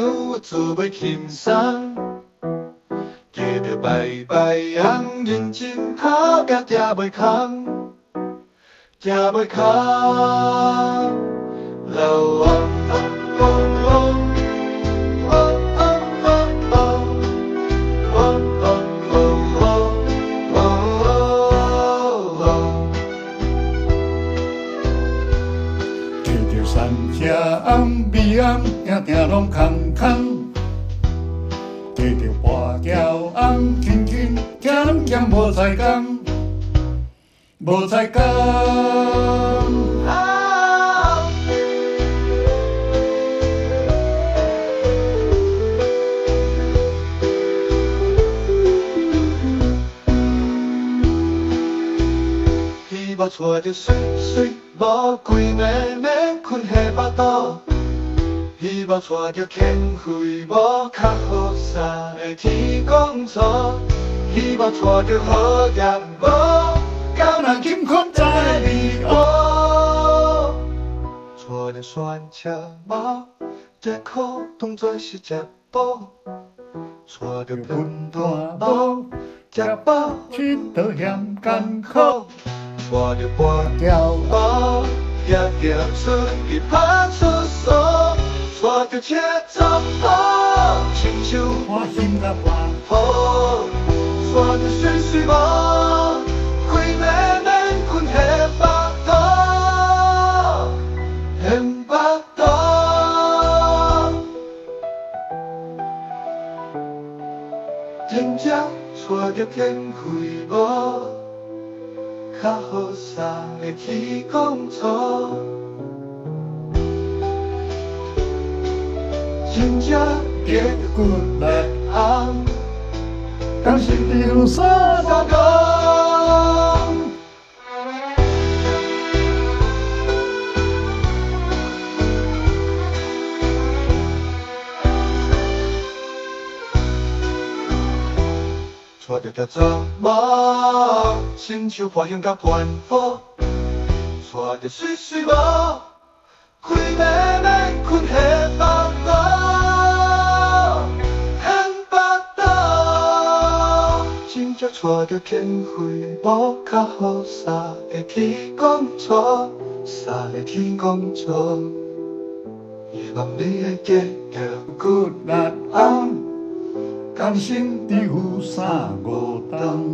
牛做袂轻松，记得拜拜人认真讨价定袂空，定袂空。老王。三只红鼻红，定定拢空空。摕着半条红轻轻，行拢行无彩工，无彩工。希望带着水水，无规暝免困下巴肚。希望带着天灰，无较好衫的天公错。希望带着好业，无高人金困在里窝。带着山车无这苦，当作是食补。带着分担无食饱，佚佗嫌艰苦。带着半条路，也行出去打出所，带着车走好，亲像我心甲半好，带着水水无，开暝免困下巴肚，下巴肚。真正带着天灰无。较好衫的天公错，真正结骨力红，甘心流沙工。带着条做梦，亲像破乡甲盘火，带着水水无，开暝免困下巴肚，下巴肚。真正带着天灰，无较好衫的天公错，衫的天公错。希望你会记着骨力红。甘心伫雨伞无冬。